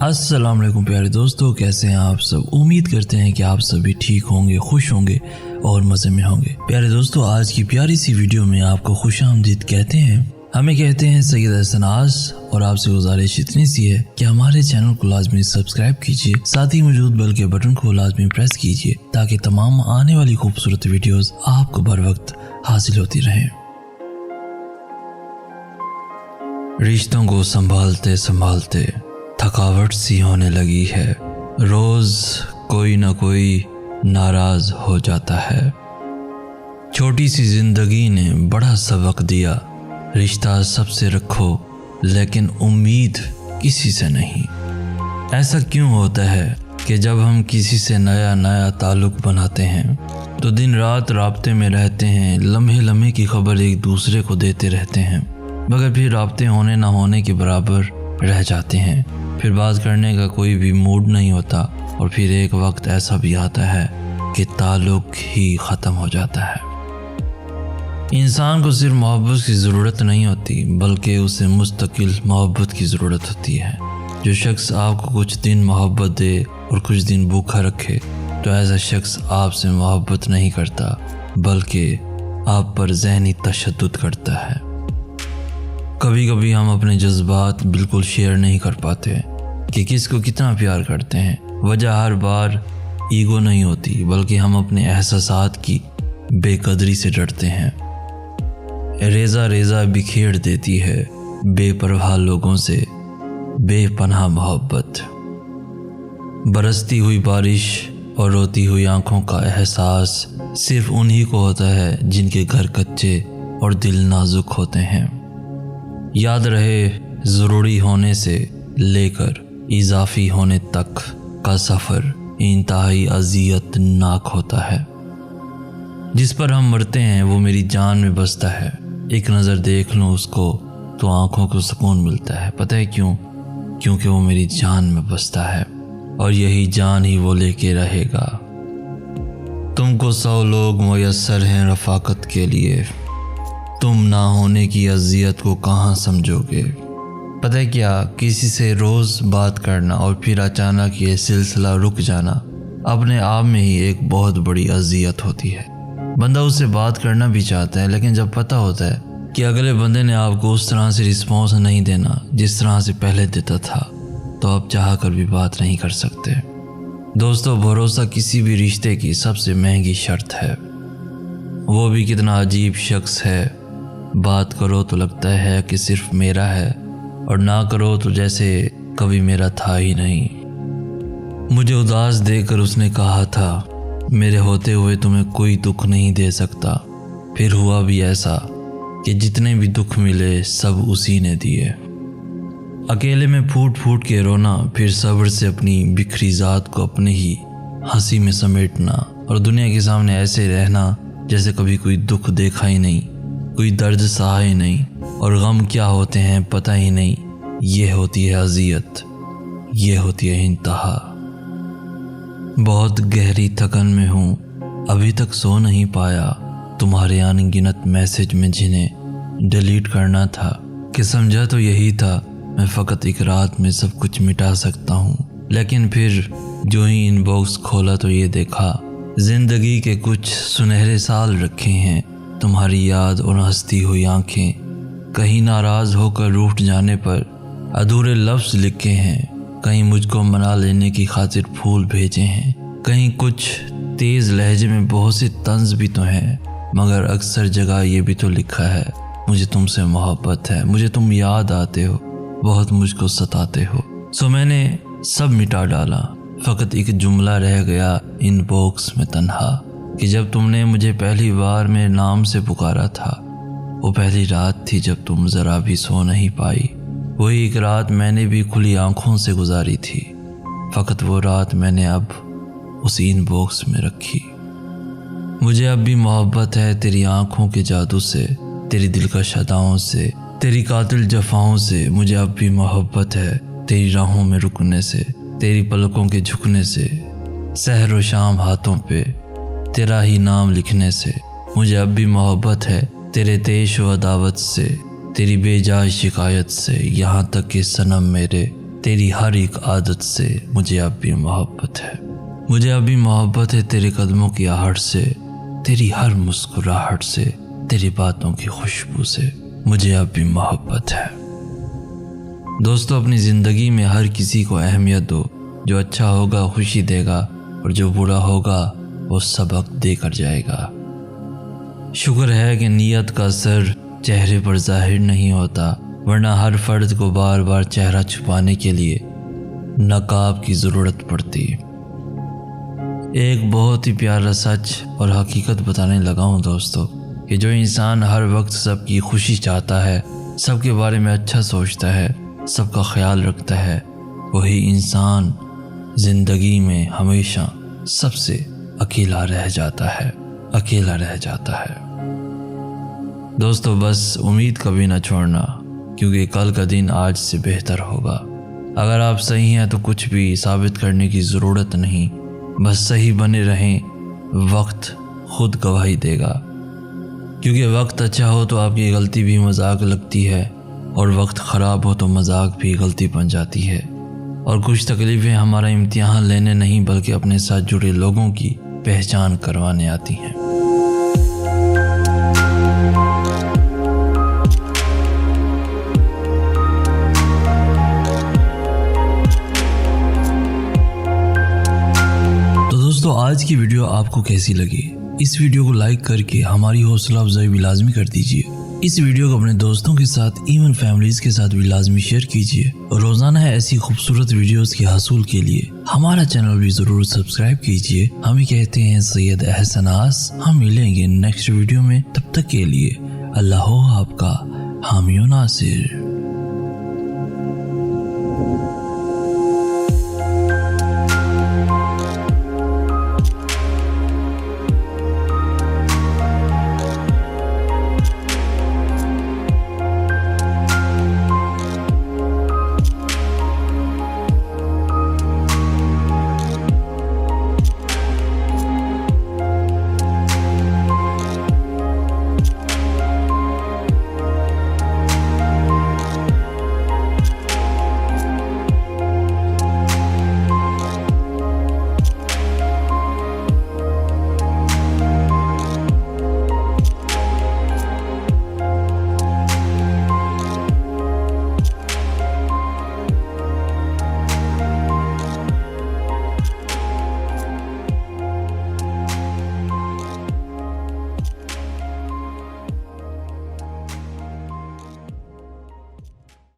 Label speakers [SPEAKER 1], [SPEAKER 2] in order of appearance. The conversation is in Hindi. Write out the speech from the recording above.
[SPEAKER 1] अस्सलाम वालेकुम प्यारे दोस्तों, कैसे हैं आप सब। उम्मीद करते हैं कि आप सभी ठीक होंगे, खुश होंगे और मज़े में होंगे। प्यारे दोस्तों, आज की प्यारी सी वीडियो में आपको खुशामदीद कहते हैं। हमें कहते हैं सैयद हसनाज और आपसे गुजारिश इतनी सी है कि हमारे चैनल को लाजमी सब्सक्राइब कीजिए, साथ ही मौजूद बेल के बटन को लाजमी प्रेस कीजिए ताकि तमाम आने वाली खूबसूरत वीडियोस आपको बर वक्त हासिल होती रहें। रिश्तों को संभालते संभालते थकावट सी होने लगी है। रोज कोई ना कोई नाराज हो जाता है। छोटी सी जिंदगी ने बड़ा सबक दिया। रिश्ता सबसे रखो लेकिन उम्मीद किसी से नहीं। ऐसा क्यों होता है कि जब हम किसी से नया नया ताल्लुक बनाते हैं तो दिन रात राब्ते में रहते हैं, लम्हे लम्हे की खबर एक दूसरे को देते रहते हैं, मगर फिर राब्ते होने ना होने के बराबर रह जाते हैं। फिर बात करने का कोई भी मूड नहीं होता और फिर एक वक्त ऐसा भी आता है कि ताल्लुक ही ख़त्म हो जाता है। इंसान को सिर्फ मोहब्बत की ज़रूरत नहीं होती बल्कि उसे मुस्तकिल मोहब्बत की ज़रूरत होती है। जो शख्स आपको कुछ दिन मोहब्बत दे और कुछ दिन भूखा रखे तो ऐसा शख्स आपसे मोहब्बत नहीं करता बल्कि आप पर ज़हनी तशद्दुद करता है। कभी कभी हम अपने जज्बात बिल्कुल शेयर नहीं कर पाते कि किसको कितना प्यार करते हैं। वजह हर बार ईगो नहीं होती बल्कि हम अपने एहसासात की बेकदरी से डरते हैं। रेज़ा रेज़ा बिखेर देती है बेपरवाह लोगों से बेपनाह मोहब्बत। बरसती हुई बारिश और रोती हुई आंखों का एहसास सिर्फ उन्हीं को होता है जिनके घर कच्चे और दिल नाजुक होते हैं। याद रहे, ज़रूरी होने से लेकर इजाफी होने तक का सफ़र इंतहाई अज़ियतनाक होता है। जिस पर हम मरते हैं वो मेरी जान में बसता है। एक नज़र देख लूँ उसको तो आँखों को सुकून मिलता है। पता है क्यों? क्योंकि वो मेरी जान में बसता है और यही जान ही वो लेके रहेगा। तुमको 100 लोग मुयस्सर हैं रफ़ाकत के लिए, तुम ना होने की अज़ियत को कहाँ समझोगे। पता है क्या, किसी से रोज़ बात करना और फिर अचानक ये सिलसिला रुक जाना अपने आप में ही एक बहुत बड़ी अज़ियत होती है। बंदा उससे बात करना भी चाहता है लेकिन जब पता होता है कि अगले बंदे ने आपको उस तरह से रिस्पॉन्स नहीं देना जिस तरह से पहले देता था तो आप चाह कर भी बात नहीं कर सकते। दोस्तों, भरोसा किसी भी रिश्ते की सबसे महंगी शर्त है। वो भी कितना अजीब शख्स है। बात करो तो लगता है कि सिर्फ मेरा है और ना करो तो जैसे कभी मेरा था ही नहीं। मुझे उदास देखकर उसने कहा था, मेरे होते हुए तुम्हें कोई दुख नहीं दे सकता। फिर हुआ भी ऐसा कि जितने भी दुख मिले सब उसी ने दिए। अकेले में फूट फूट के रोना, फिर सब्र से अपनी बिखरी ज़ात को अपने ही हंसी में समेटना और दुनिया के सामने ऐसे रहना जैसे कभी कोई दुख देखा ही नहीं, कोई दर्द सहा ही नहीं और गम क्या होते हैं पता ही नहीं। ये होती है अज़ियत, ये होती है इंतहा। बहुत गहरी थकन में हूँ, अभी तक सो नहीं पाया। तुम्हारे अनगिनत मैसेज में जिन्हें डिलीट करना था कि समझा तो यही था मैं फ़कत एक रात में सब कुछ मिटा सकता हूँ। लेकिन फिर जो ही इनबॉक्स खोला तो ये देखा ज़िंदगी के कुछ सुनहरे साल रखे हैं। तुम्हारी याद और हंसती हुई आंखें, कहीं नाराज़ होकर रूठ जाने पर अधूरे लफ्ज़ लिखे हैं, कहीं मुझको मना लेने की खातिर फूल भेजे हैं, कहीं कुछ तेज़ लहजे में बहुत सी तंज भी तो हैं, मगर अक्सर जगह ये भी तो लिखा है मुझे तुमसे मोहब्बत है, मुझे तुम याद आते हो, बहुत मुझको सताते हो। सो मैंने सब मिटा डाला, फ़कत एक जुमला रह गया इनबॉक्स में तन्हा कि जब तुमने मुझे पहली बार मेरे नाम से पुकारा था वो पहली रात थी जब तुम ज़रा भी सो नहीं पाई। वही एक रात मैंने भी खुली आंखों से गुजारी थी, फ़कत वो रात मैंने अब उस इनबॉक्स में रखी। मुझे अब भी मोहब्बत है तेरी आंखों के जादू से, तेरी दिलकश अदाओं से, तेरी कातिल जफ़ाओं से। मुझे अब भी मोहब्बत है तेरी राहों में रुकने से, तेरी पलकों के झुकने से, सहर व शाम हाथों पे तेरा ही नाम लिखने से। मुझे अब भी मोहब्बत है तेरे तेश व अदावत से, तेरी बेजा शिकायत से, यहाँ तक कि सनम मेरे तेरी हर एक आदत से मुझे अब भी मोहब्बत है। मुझे अब भी मोहब्बत है तेरे कदमों की आहट से, तेरी हर मुस्कुराहट से, तेरी बातों की खुशबू से मुझे अब भी मोहब्बत है। दोस्तों, अपनी ज़िंदगी में हर किसी को अहमियत दो। जो अच्छा होगा खुशी देगा और जो बुरा होगा वो सबक देकर जाएगा। शुक्र है कि नीयत का असर चेहरे पर जाहिर नहीं होता, वरना हर फर्द को बार बार चेहरा छुपाने के लिए नकाब की ज़रूरत पड़ती। एक बहुत ही प्यारा सच और हकीकत बताने लगा हूँ दोस्तों, कि जो इंसान हर वक्त सबकी खुशी चाहता है, सबके बारे में अच्छा सोचता है, सबका ख्याल रखता है, वही इंसान ज़िंदगी में हमेशा सबसे अकेला रह जाता है, अकेला रह जाता है। दोस्तों, बस उम्मीद कभी ना छोड़ना, क्योंकि कल का दिन आज से बेहतर होगा। अगर आप सही हैं तो कुछ भी साबित करने की ज़रूरत नहीं, बस सही बने रहें, वक्त खुद गवाही देगा। क्योंकि वक्त अच्छा हो तो आपकी गलती भी मजाक लगती है, और वक्त ख़राब हो तो मजाक भी गलती बन जाती है। और कुछ तकलीफ़ें हमारा इम्तिहान लेने नहीं बल्कि अपने साथ जुड़े लोगों की पहचान करवाने आती हैं। तो दोस्तों, आज की वीडियो आपको कैसी लगी? इस वीडियो को लाइक करके हमारी हौसला अफजाई भी लाजमी कर दीजिए। इस वीडियो को अपने दोस्तों के साथ, इवन फैमिलीज के साथ भी लाजमी शेयर कीजिए। रोजाना है ऐसी खूबसूरत वीडियोस के हासिल के लिए हमारा चैनल भी जरूर सब्सक्राइब कीजिए। हम कहते हैं सैयद एहसनास। हम मिलेंगे नेक्स्ट वीडियो में, तब तक के लिए अल्लाह हो आपका हामी नासिर।